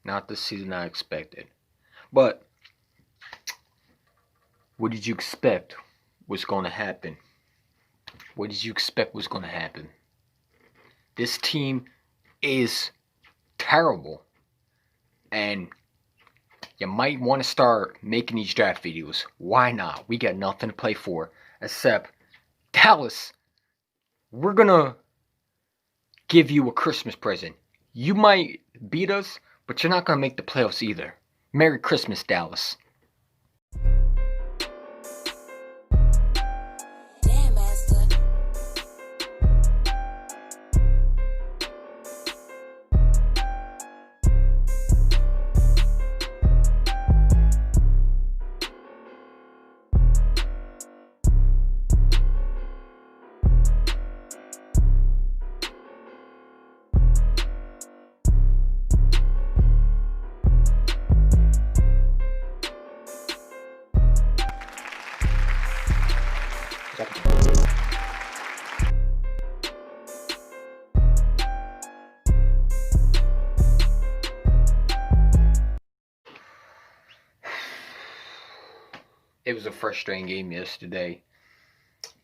Not the season I expected. But what did you expect was going to happen? What did you expect was going to happen? This team is terrible. And you might want to start making these draft videos. Why not? We got nothing to play for. Except Dallas, we're going to give you a Christmas present. You might beat us, but you're not going to make the playoffs either. Merry Christmas, Dallas. It was a frustrating game yesterday.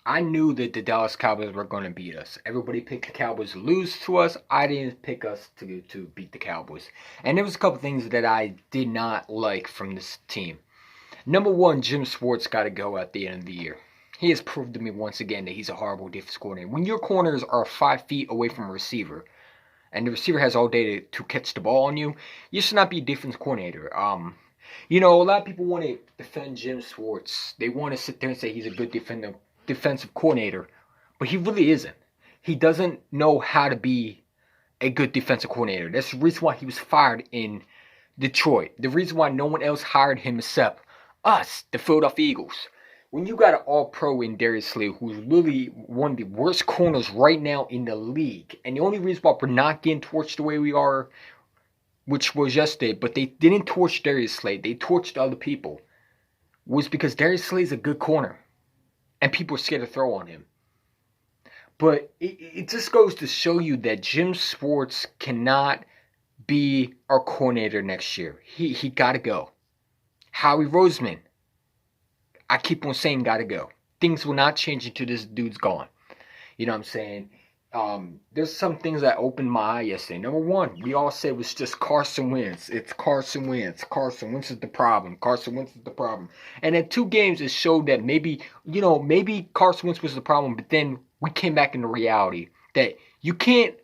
I knew that the Dallas Cowboys were going to beat us. Everybody picked the Cowboys to lose to us. I didn't pick us to beat the Cowboys. And there was a couple things that I did not like from this team. Number one, Jim Schwartz got to go at the end of the year. He has proved to me once again that he's a horrible defense coordinator. When your corners are 5 feet away from a receiver, and the receiver has all day to catch the ball on you, you should not be a defense coordinator. A lot of people want to defend Jim Schwartz. They want to sit there and say he's a good defensive coordinator, but he really isn't. He doesn't know how to be a good defensive coordinator. That's the reason why he was fired in Detroit. The reason why no one else hired him except us, the Philadelphia Eagles. When you got an all-pro in Darius Slay, who's literally one of the worst corners right now in the league, and the only reason why we're not getting torched the way we are, which was yesterday, but they didn't torch Darius Slay, they torched other people, was because Darius Slay is a good corner, and people are scared to throw on him. But it just goes to show you that Jim Schwartz cannot be our coordinator next year. He got to go. Howie Roseman, I keep on saying gotta go. Things will not change until this dude's gone. You know what I'm saying? There's some things that opened my eye yesterday. Number one, we all said it was just Carson Wentz. It's Carson Wentz. Carson Wentz is the problem. Carson Wentz is the problem. And in 2 games, it showed that maybe Carson Wentz was the problem, but then we came back into reality that you can't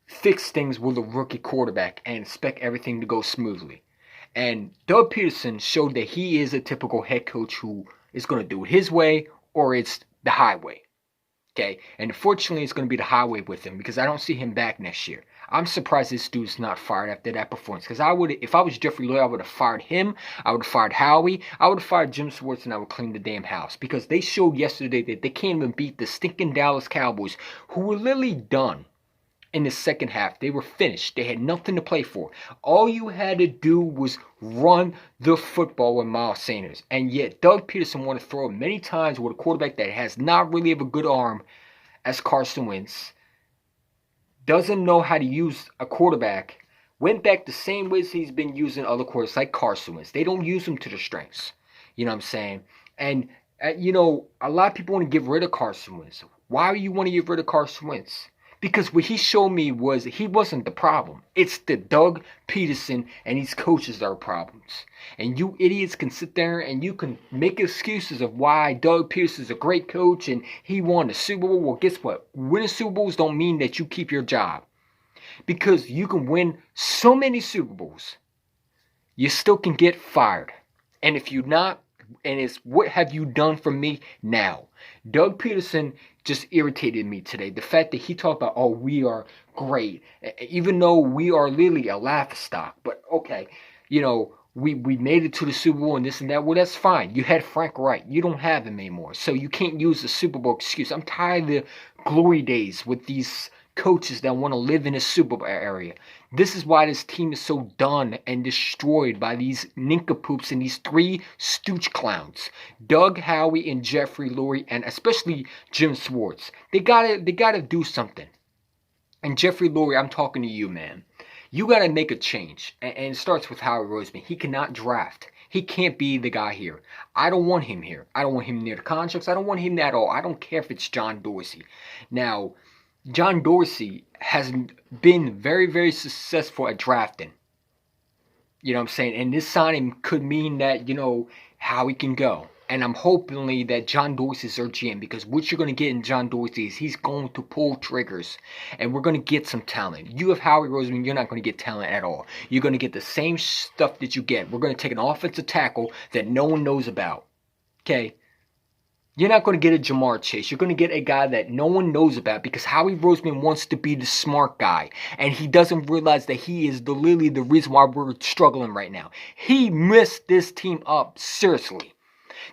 fix things with a rookie quarterback and expect everything to go smoothly. And Doug Peterson showed that he is a typical head coach who is going to do it his way or it's the highway. Okay? And unfortunately, it's going to be the highway with him because I don't see him back next year. I'm surprised this dude's not fired after that performance. Because if I was Jeffrey Lurie, I would have fired him. I would have fired Howie. I would have fired Jim Schwartz and I would clean the damn house. Because they showed yesterday that they can't even beat the stinking Dallas Cowboys, who were literally done. In the second half, they were finished. They had nothing to play for. All you had to do was run the football with Miles Sanders. And yet, Doug Peterson wanted to throw it many times with a quarterback that has not really of a good arm as Carson Wentz. Doesn't know how to use a quarterback. Went back the same ways he's been using other quarterbacks like Carson Wentz. They don't use him to their strengths. You know what I'm saying? And, a lot of people want to get rid of Carson Wentz. Why do you want to get rid of Carson Wentz? Because what he showed me was he wasn't the problem. It's the Doug Peterson and these coaches that are problems. And you idiots can sit there and you can make excuses of why Doug Peterson is a great coach and he won the Super Bowl. Well, guess what? Winning Super Bowls don't mean that you keep your job. Because you can win so many Super Bowls, you still can get fired. And if you're not, and it's what have you done for me now? Doug Peterson just irritated me today. The fact that he talked about, oh, we are great, even though we are literally a laughstock. But okay, we made it to the Super Bowl and this and that. Well, that's fine. You had Frank Reich. You don't have him anymore. So you can't use the Super Bowl excuse. I'm tired of the glory days with these coaches that want to live in a Super Bowl area. This is why this team is so done and destroyed by these nincompoops and these 3 stooge clowns. Doug, Howie, and Jeffrey Lurie, and especially Jim Schwartz. They gotta do something. And Jeffrey Lurie, I'm talking to you, man. You got to make a change. And it starts with Howie Roseman. He cannot draft. He can't be the guy here. I don't want him here. I don't want him near the contracts. I don't want him at all. I don't care if it's John Dorsey. Now, John Dorsey has been very, very successful at drafting. You know what I'm saying? And this signing could mean that, how he can go. And I'm hoping that John Dorsey is our GM, because what you're going to get in John Dorsey is he's going to pull triggers. And we're going to get some talent. You have Howie Roseman, you're not going to get talent at all. You're going to get the same stuff that you get. We're going to take an offensive tackle that no one knows about. Okay? You're not going to get a Ja'Marr Chase. You're going to get a guy that no one knows about, because Howie Roseman wants to be the smart guy. And he doesn't realize that he is literally the reason why we're struggling right now. He messed this team up, seriously.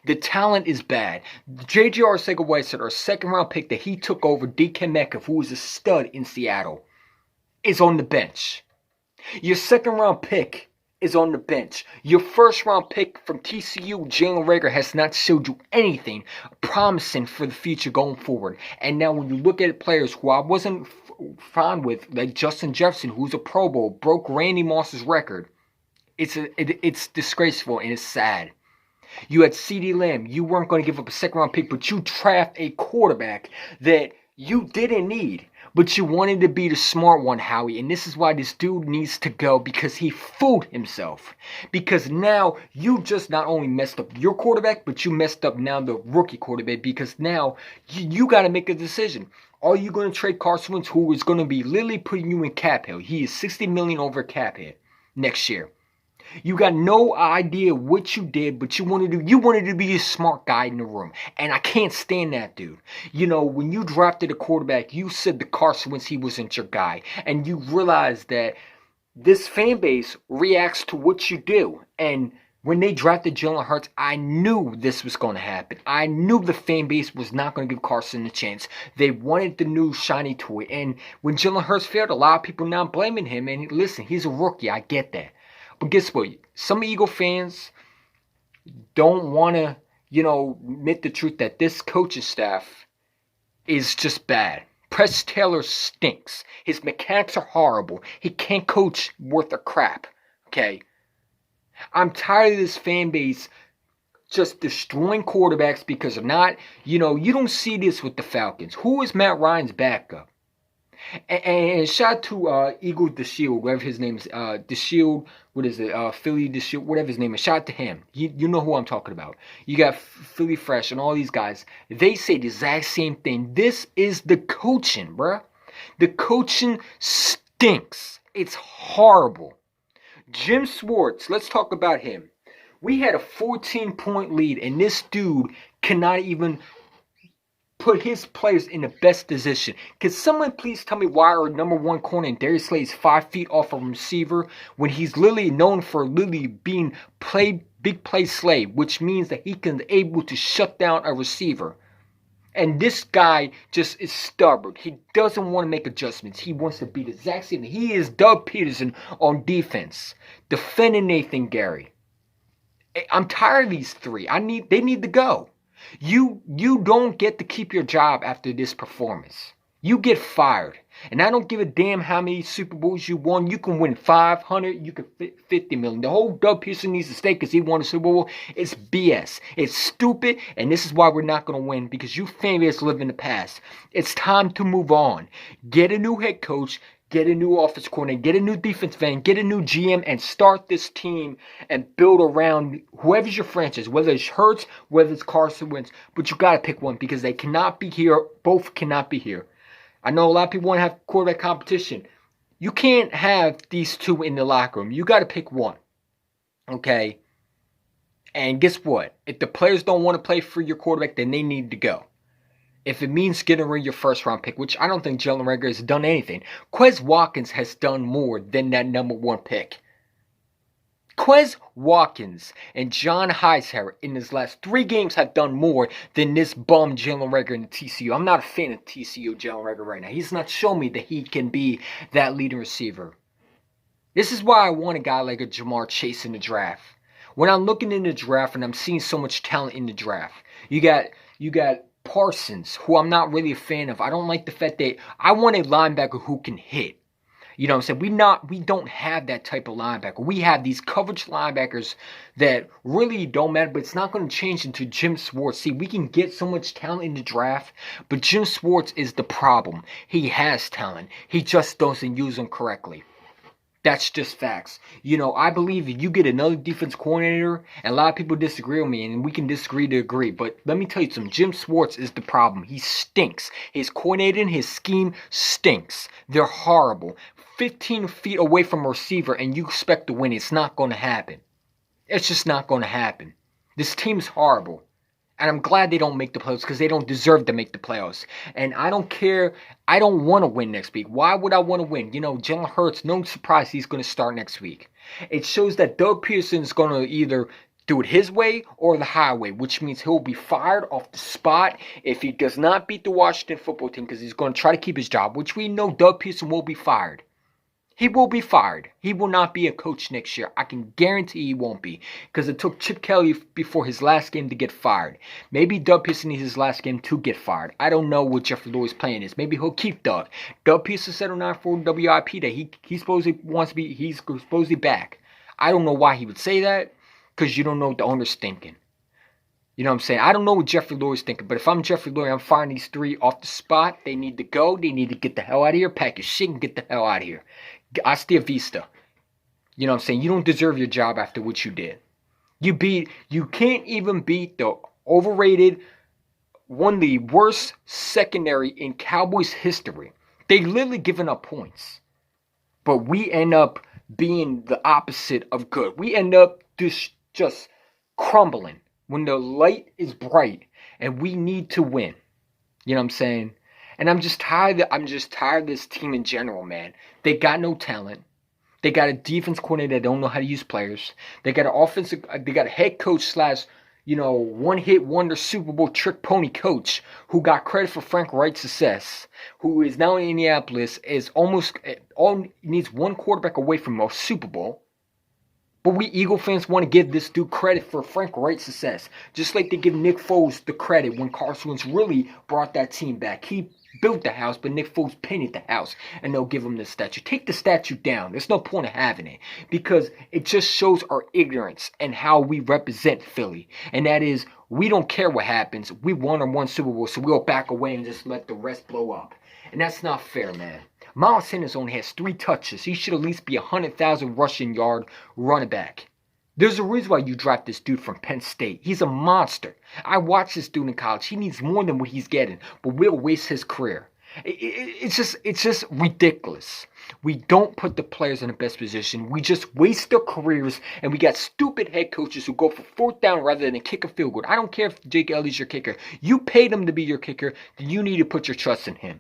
The talent is bad. J.J. Arcega-Whiteside, our second round pick that he took over DK Metcalf, who was a stud in Seattle, is on the bench. Your second round pick is on the bench. Your first round pick from TCU, Jalen Reagor, has not showed you anything promising for the future going forward. And now when you look at players who I wasn't fond with, like Justin Jefferson, who's a Pro Bowl, broke Randy Moss's record, it's disgraceful and it's sad. You had CeeDee Lamb. You weren't going to give up a second round pick, but you draft a quarterback that you didn't need. But you wanted to be the smart one, Howie. And this is why this dude needs to go, because he fooled himself. Because now you just not only messed up your quarterback, but you messed up now the rookie quarterback. Because now you got to make a decision. Are you going to trade Carson Wentz, who is going to be literally putting you in cap hit? He is $60 million over cap hit next year. You got no idea what you did, but you wanted to be a smart guy in the room. And I can't stand that, dude. When you drafted a quarterback, you said to Carson Wentz he wasn't your guy. And you realize that this fan base reacts to what you do. And when they drafted Jalen Hurts, I knew this was going to happen. I knew the fan base was not going to give Carson a chance. They wanted the new shiny toy. And when Jalen Hurts failed, a lot of people now blaming him. And listen, he's a rookie. I get that. But guess what? Some Eagle fans don't want to, admit the truth that this coaching staff is just bad. Press Taylor stinks. His mechanics are horrible. He can't coach worth a crap. Okay? I'm tired of this fan base just destroying quarterbacks because of not, you don't see this with the Falcons. Who is Matt Ryan's backup? And shout out to Eagle DeShield, whatever his name is, DeShield, what is it, Philly DeShield, whatever his name is. Shout out to him. You know who I'm talking about. You got Philly Fresh and all these guys. They say the exact same thing. This is the coaching, bruh. The coaching stinks. It's horrible. Jim Schwartz, let's talk about him. We had a 14-point lead, and this dude cannot even put his players in the best position. Can someone please tell me why our number one corner in Darius Slay is 5 feet off a receiver when he's literally known for literally being big play slave, which means that he can able to shut down a receiver. And this guy just is stubborn. He doesn't want to make adjustments. He wants to be the exact same. He is Doug Peterson on defense, defending Nathan Gary. I'm tired of these three. They need to go. You don't get to keep your job after this performance. You get fired. And I don't give a damn how many Super Bowls you won. You can win 500. You can 50 million. The whole Doug Peterson needs to stay because he won a Super Bowl. It's BS. It's stupid. And this is why we're not going to win, because you famous live in the past. It's time to move on. Get a new head coach. Get a new offense coordinator, get a new defensive end, get a new GM, and start this team and build around whoever's your franchise, whether it's Hurts, whether it's Carson Wentz. But you got to pick one, because they cannot be here. Both cannot be here. I know a lot of people want to have quarterback competition. You can't have these two in the locker room. You got to pick one. Okay? And guess what? If the players don't want to play for your quarterback, then they need to go. If it means getting rid of your first round pick, which I don't think Jalen Reagor has done anything. Quez Watkins has done more than that number one pick. Quez Watkins and John Hightower in his last 3 games have done more than this bum Jalen Reagor in the TCU. I'm not a fan of TCU Jalen Reagor right now. He's not shown me that he can be that leading receiver. This is why I want a guy like a Ja'Marr Chase in the draft. When I'm looking in the draft and I'm seeing so much talent in the draft, you got Parsons, who I'm not really a fan of. I don't like the fact that I want a linebacker who can hit. You know what I'm saying? We don't have that type of linebacker. We have these coverage linebackers that really don't matter, but it's not going to change until Jim Schwartz. See, we can get so much talent in the draft, but Jim Schwartz is the problem. He has talent. He just doesn't use them correctly. That's just facts. You know, I believe if you get another defense coordinator, and a lot of people disagree with me, and we can disagree to agree, but let me tell you something. Jim Schwartz is the problem. He stinks. His coordinating, his scheme stinks. They're horrible. 15 feet away from a receiver, and you expect to win. It's not going to happen. It's just not going to happen. This team's horrible. And I'm glad they don't make the playoffs because they don't deserve to make the playoffs. And I don't care. I don't want to win next week. Why would I want to win? You know, Jalen Hurts, no surprise he's going to start next week. It shows that Doug Peterson's going to either do it his way or the highway, which means he'll be fired off the spot if he does not beat the Washington football team because he's going to try to keep his job, which we know Doug Peterson will be fired. He will be fired. He will not be a coach next year. I can guarantee he won't be. Because it took Chip Kelly before his last game to get fired. Maybe Doug Peterson needs his last game to get fired. I don't know what Jeffrey Lurie's plan is. Maybe he'll keep Doug. Doug Peterson said on 9-4 WIP that he supposedly wants to be, he's supposedly back. I don't know why he would say that. Because you don't know what the owner's thinking. You know what I'm saying? I don't know what Jeffrey Lurie's thinking. But if I'm Jeffrey Lurie, I'm firing these three off the spot. They need to go. They need to get the hell out of here. Pack your shit and get the hell out of here. Hasta vista. You know what I'm saying? You don't deserve your job after what you did. You can't even beat the overrated, one of the worst secondary in Cowboys history. They literally given up points. But we end up being the opposite of good. We end up just crumbling when the light is bright and we need to win. You know what I'm saying? And I'm just tired of this team in general, man. They got no talent. They got a defense coordinator that don't know how to use players. They got a head coach / one-hit wonder Super Bowl trick pony coach who got credit for Frank Wright's success, who is now in Indianapolis, needs one quarterback away from a Super Bowl. But we Eagle fans want to give this dude credit for Frank Wright's success. Just like they give Nick Foles the credit when Carson Wentz really brought that team back. He built the house, but Nick Foles painted the house. And they'll give him the statue. Take the statue down. There's no point of having it. Because it just shows our ignorance and how we represent Philly. And that is, we don't care what happens. We won our one Super Bowl, so we'll back away and just let the rest blow up. And that's not fair, man. Miles Sanders only has 3 touches. He should at least be 100,000 rushing yard running back. There's a reason why you draft this dude from Penn State. He's a monster. I watched this dude in college. He needs more than what he's getting, but we'll waste his career. It's just ridiculous. We don't put the players in the best position. We just waste their careers, and we got stupid head coaches who go for 4th down rather than kick a field goal. I don't care if Jake Elliott's your kicker. You paid him to be your kicker, then you need to put your trust in him.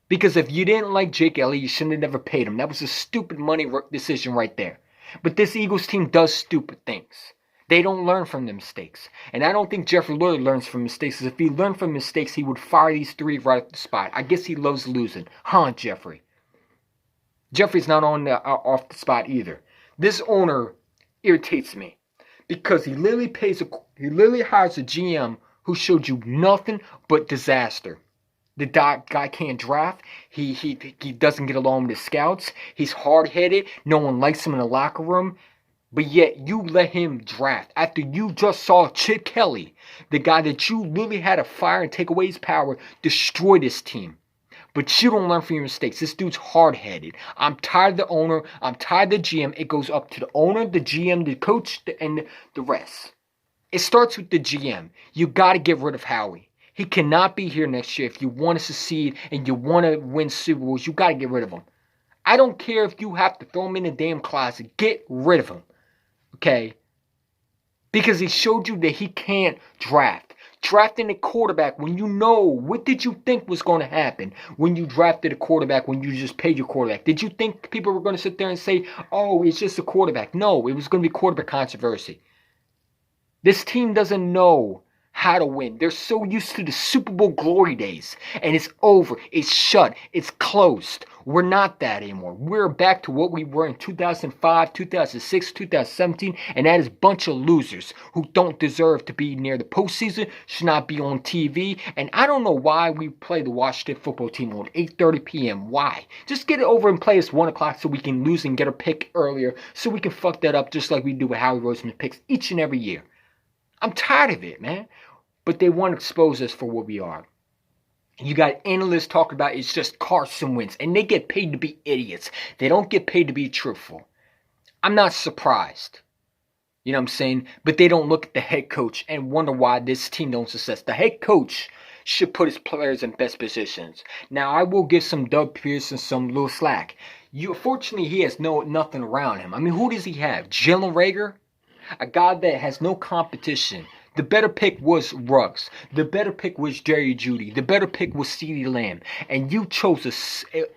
Because if you didn't like Jake Elliott, you shouldn't have never paid him. That was a stupid money decision right there. But this Eagles team does stupid things. They don't learn from their mistakes. And I don't think Jeffrey Lurie learns from mistakes. Because if he learned from mistakes, he would fire these 3 right off the spot. I guess he loves losing. Huh, Jeffrey? Jeffrey's not off the spot either. This owner irritates me. Because he literally hires a GM who showed you nothing but disaster. The guy can't draft. He doesn't get along with his scouts. He's hard-headed. No one likes him in the locker room. But yet you let him draft after you just saw Chip Kelly, the guy that you literally had to fire and take away his power, destroy this team. But you don't learn from your mistakes. This dude's hard-headed. I'm tired of the owner. I'm tired of the GM. It goes up to the owner, the GM, the coach, and the rest. It starts with the GM. You got to get rid of Howie. He cannot be here next year if you want to succeed and you want to win Super Bowls. You got to get rid of him. I don't care if you have to throw him in the damn closet. Get rid of him. Okay? Because he showed you that he can't draft. Drafting a quarterback when you know, what did you think was going to happen when you drafted a quarterback, when you just paid your quarterback? Did you think people were going to sit there and say, oh, it's just a quarterback? No, it was going to be quarterback controversy. This team doesn't know how to win. They're so used to the Super Bowl glory days. And it's over. It's shut. It's closed. We're not that anymore. We're back to what we were in 2005, 2006, 2017, and that is a bunch of losers who don't deserve to be near the postseason, should not be on TV, and I don't know why we play the Washington football team on 8:30 p.m. Why? Just get it over and play us 1 o'clock so we can lose and get a pick earlier, so we can fuck that up just like we do with Howie Roseman picks each and every year. I'm tired of it, man. But they want to expose us for what we are. You got analysts talking about it's just Carson Wentz, and they get paid to be idiots. They don't get paid to be truthful. I'm not surprised. You know what I'm saying? But they don't look at the head coach and wonder why this team don't success. The head coach should put his players in best positions. Now, I will give some Doug Pearson some little slack. Fortunately, he has nothing around him. I mean, who does he have? Jalen Reagor? A guy that has no competition. The better pick was Ruggs. The better pick was Jerry Jeudy. The better pick was CeeDee Lamb. And you chose a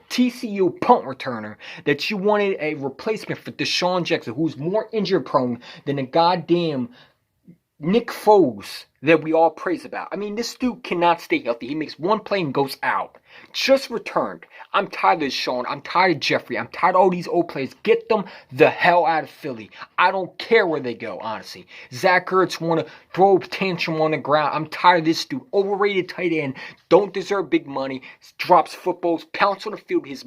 TCU punt returner that you wanted a replacement for Deshaun Jackson, who's more injury prone than a goddamn Nick Foles that we all praise about. I mean, this dude cannot stay healthy. He makes one play and goes out. Just returned. I'm tired of Deshaun. I'm tired of Jeffrey. I'm tired of all these old players. Get them the hell out of Philly. I don't care where they go, honestly. Zach Ertz want to throw a tantrum on the ground. I'm tired of this dude. Overrated tight end. Don't deserve big money. Drops footballs. Pounce on the field. His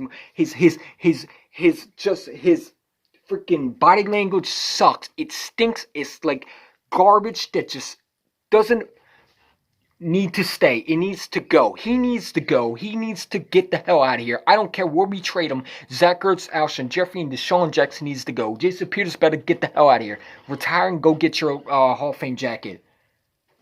freaking body language sucks. It stinks. It's like garbage that just doesn't need to stay. It needs to go. He needs to go. He needs to get the hell out of here. I don't care where we trade him. Zach Ertz, Alshon Jeffrey, and Deshaun Jackson needs to go. Jason Peters better get the hell out of here. Retire and go get your Hall of Fame jacket.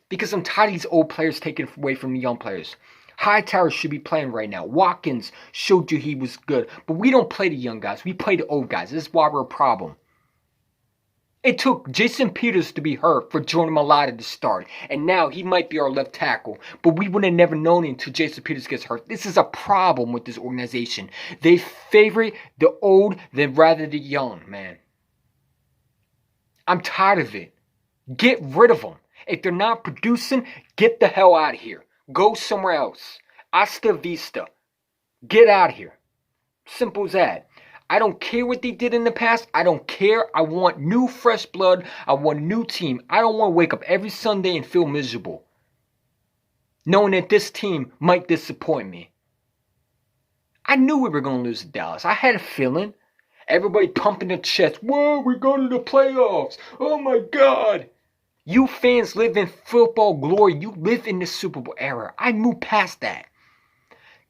Because I'm tired of these old players taking away from the young players. Hightower should be playing right now. Watkins showed you he was good. But we don't play the young guys. We play the old guys. This is why we're a problem. It took Jason Peters to be hurt for Jordan Mailata to start. And now he might be our left tackle. But we would have never known it until Jason Peters gets hurt. This is a problem with this organization. They favor the old than rather the young, man. I'm tired of it. Get rid of them. If they're not producing, get the hell out of here. Go somewhere else. Hasta vista. Get out of here. Simple as that. I don't care what they did in the past. I don't care. I want new fresh blood. I want a new team. I don't want to wake up every Sunday and feel miserable, knowing that this team might disappoint me. I knew we were going to lose to Dallas. I had a feeling. Everybody pumping their chest. Whoa, we're going to the playoffs. Oh my God. You fans live in football glory. You live in the Super Bowl era. I moved past that.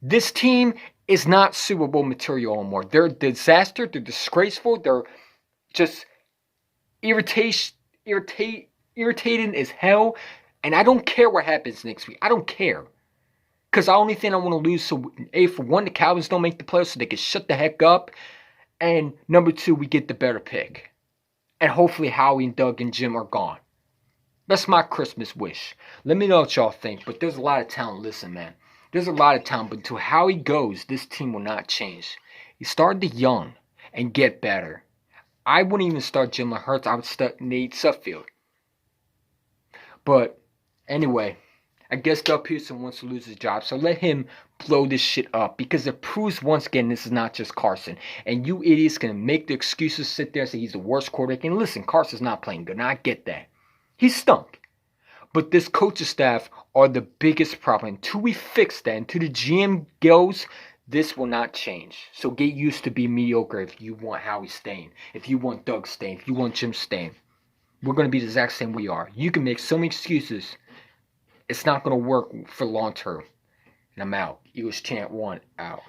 This team is not Super Bowl material anymore. They're a disaster. They're disgraceful. They're just irritating as hell. And I don't care what happens next week. I don't care. Because the only thing I want to lose, so for one, the Cowboys don't make the playoffs so they can shut the heck up. And number two, we get the better pick. And hopefully Howie and Doug and Jim are gone. That's my Christmas wish. Let me know what y'all think. But there's a lot of talent. Listen, man. There's a lot of talent. But until Howie goes, this team will not change. You start the young and get better. I wouldn't even start Jalen Hurts. I would start Nate Sudfeld. But anyway, I guess Doug Pearson wants to lose his job. So let him blow this shit up. Because it proves once again this is not just Carson. And you idiots can make the excuses, sit there and say he's the worst quarterback. And listen, Carson's not playing good. And I get that. He stunk. But this coaching staff are the biggest problem. Until we fix that, until the GM goes, this will not change. So get used to being mediocre if you want Howie staying. If you want Doug staying. If you want Jim staying. We're going to be the exact same we are. You can make so many excuses. It's not going to work for long term. And I'm out. Eagles chant 1 out.